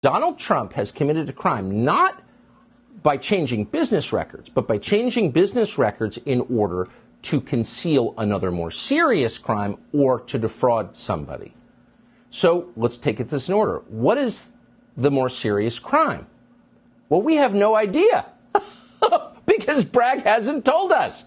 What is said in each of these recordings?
Donald Trump has committed a crime not by changing business records, but by changing business records in order to conceal another more serious crime or to defraud somebody. So let's take it this in order. What is the more serious crime? Well, we have no idea because Bragg hasn't told us.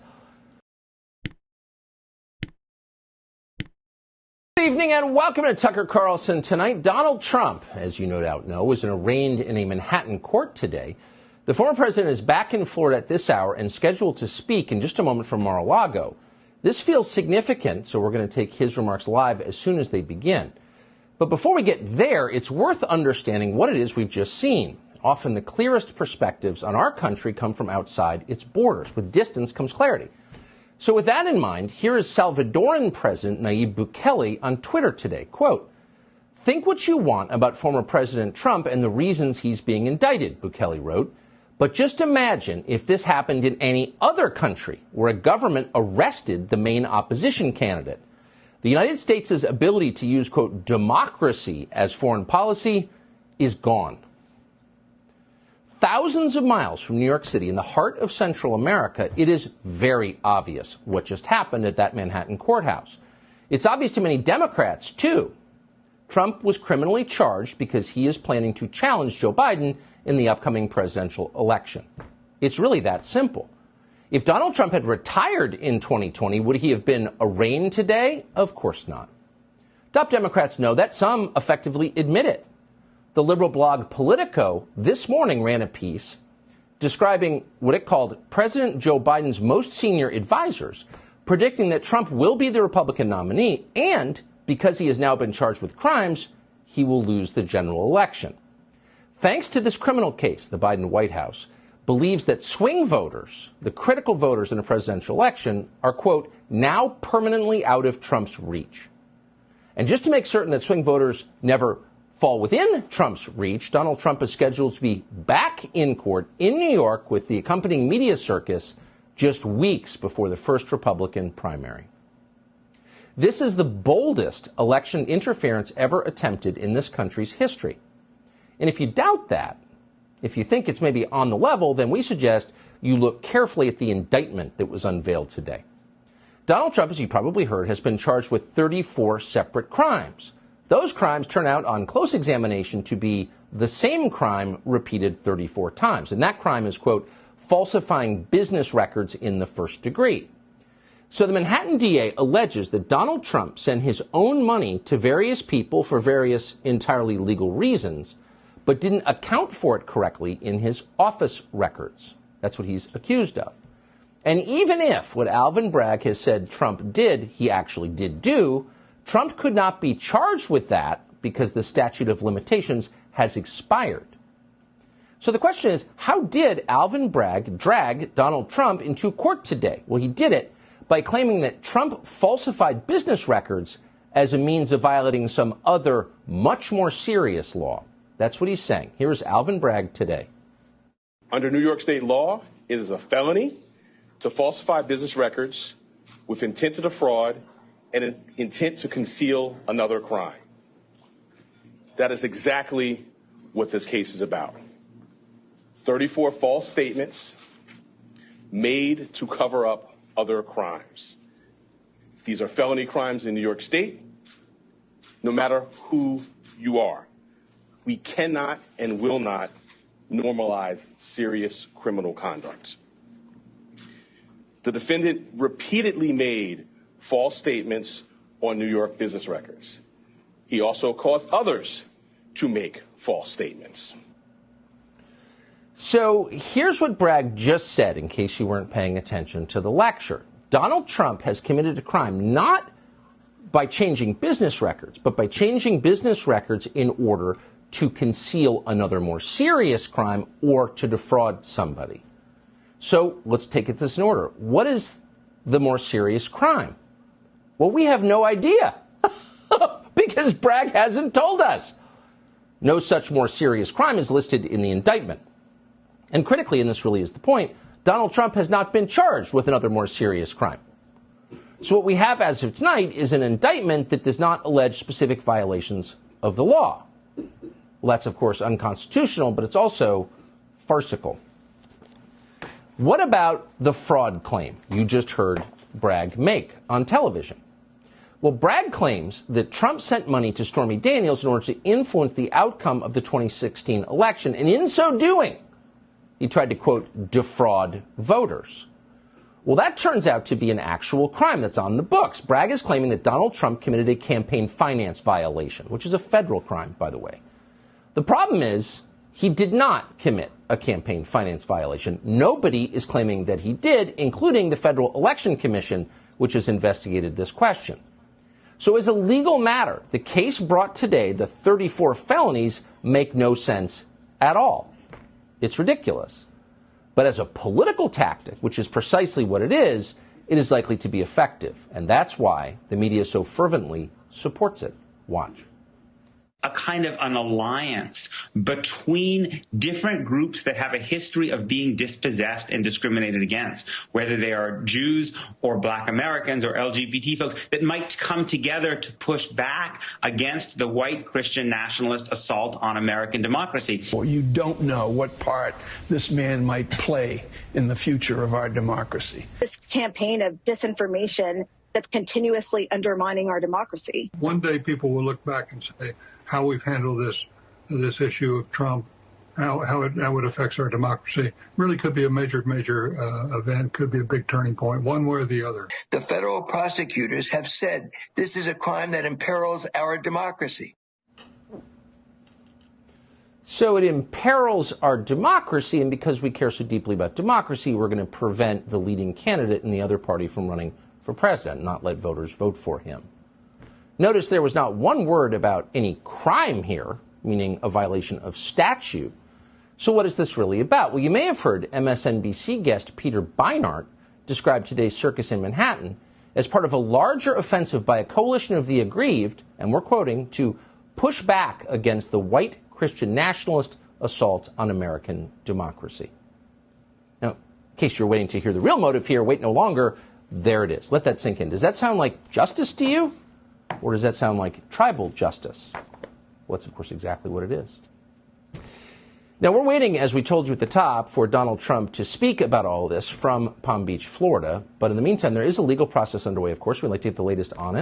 Good evening and welcome to Tucker Carlson Tonight. Donald Trump, as you no doubt know, was arraigned in a Manhattan court today. The former president is back in Florida at this hour and scheduled to speak in just a moment from Mar-a-Lago. This feels significant, so we're going to take his remarks live as soon as they begin. But before we get there, it's worth understanding what it is we've just seen. Often the clearest perspectives on our country come from outside its borders. With distance comes clarity. So with that in mind, here is Salvadoran President Nayib Bukele on Twitter today. Quote, "Think what you want about former President Trump and the reasons he's being indicted," Bukele wrote. "But just imagine if this happened in any other country where a government arrested the main opposition candidate. The United States' ability to use, quote, democracy as foreign policy is gone." Thousands of miles from New York City, in the heart of Central America, it is very obvious what just happened at that Manhattan courthouse. It's obvious to many Democrats, too. Trump was criminally charged because he is planning to challenge Joe Biden in the upcoming presidential election. It's really that simple. If Donald Trump had retired in 2020, would he have been arraigned today? Of course not. Top Democrats know that. Some effectively admit it. The liberal blog Politico this morning ran a piece describing what it called President Joe Biden's most senior advisors, predicting that Trump will be the Republican nominee, and because he has now been charged with crimes, he will lose the general election. Thanks to this criminal case, the Biden White House believes that swing voters, the critical voters in a presidential election, are, quote, now permanently out of Trump's reach. And just to make certain that swing voters never fall within Trump's reach, Donald Trump is scheduled to be back in court in New York with the accompanying media circus just weeks before the first Republican primary. This is the boldest election interference ever attempted in this country's history. And if you doubt that, if you think it's maybe on the level, then we suggest you look carefully at the indictment that was unveiled today. Donald Trump, as you probably heard, has been charged with 34 separate crimes. Those crimes turn out on close examination to be the same crime repeated 34 times. And that crime is, quote, falsifying business records in the first degree. So the Manhattan DA alleges that Donald Trump sent his own money to various people for various entirely legal reasons, but didn't account for it correctly in his office records. That's what he's accused of. And even if what Alvin Bragg has said Trump did, he actually did do, Trump could not be charged with that because the statute of limitations has expired. So the question is, how did Alvin Bragg drag Donald Trump into court today? Well, he did it by claiming that Trump falsified business records as a means of violating some other, much more serious law. That's what he's saying. Here's Alvin Bragg today. Under New York state law, it is a felony to falsify business records with intent to defraud and an intent to conceal another crime. That is exactly what this case is about. 34 false statements made to cover up other crimes. These are felony crimes in New York State, no matter who you are. We cannot and will not normalize serious criminal conduct. The defendant repeatedly made false statements on New York business records. He also caused others to make false statements. So here's what Bragg just said, in case you weren't paying attention to the lecture. Donald Trump has committed a crime not by changing business records, but by changing business records in order to conceal another more serious crime or to defraud somebody. So let's take it this in order. What is the more serious crime? Well, we have no idea because Bragg hasn't told us. No such more serious crime is listed in the indictment. And critically, and this really is the point, Donald Trump has not been charged with another more serious crime. So what we have as of tonight is an indictment that does not allege specific violations of the law. Well, that's, of course, unconstitutional, but it's also farcical. What about the fraud claim you just heard Bragg make on television? Well, Bragg claims that Trump sent money to Stormy Daniels in order to influence the outcome of the 2016 election, and in so doing, he tried to, quote, defraud voters. Well, that turns out to be an actual crime that's on the books. Bragg is claiming that Donald Trump committed a campaign finance violation, which is a federal crime, by the way. The problem is he did not commit a campaign finance violation. Nobody is claiming that he did, including the Federal Election Commission, which has investigated this question. So as a legal matter, the case brought today, the 34 felonies, make no sense at all. It's ridiculous. But as a political tactic, which is precisely what it is likely to be effective. And that's why the media so fervently supports it. Watch. A kind of an alliance between different groups that have a history of being dispossessed and discriminated against, whether they are Jews or Black Americans or LGBT folks, that might come together to push back against the white Christian nationalist assault on American democracy. Well, you don't know what part this man might play in the future of our democracy. This campaign of disinformation that's continuously undermining our democracy. One day people will look back and say, how we've handled this issue of Trump, how it affects our democracy, really could be a major event, could be a big turning point, one way or the other. The federal prosecutors have said this is a crime that imperils our democracy. So it imperils our democracy, and because we care so deeply about democracy, we're going to prevent the leading candidate in the other party from running for president, not let voters vote for him. Notice there was not one word about any crime here, meaning a violation of statute. So what is this really about? Well, you may have heard MSNBC guest Peter Beinart describe today's circus in Manhattan as part of a larger offensive by a coalition of the aggrieved, and we're quoting, to push back against the white Christian nationalist assault on American democracy. Now, in case you're waiting to hear the real motive here, wait no longer. There it is. Let that sink in. Does that sound like justice to you? Or does that sound like tribal justice? Well, that's, of course, exactly what it is. Now, we're waiting, as we told you at the top, for Donald Trump to speak about all of this from Palm Beach, Florida. But in the meantime, there is a legal process underway, of course. We'd like to get the latest on it.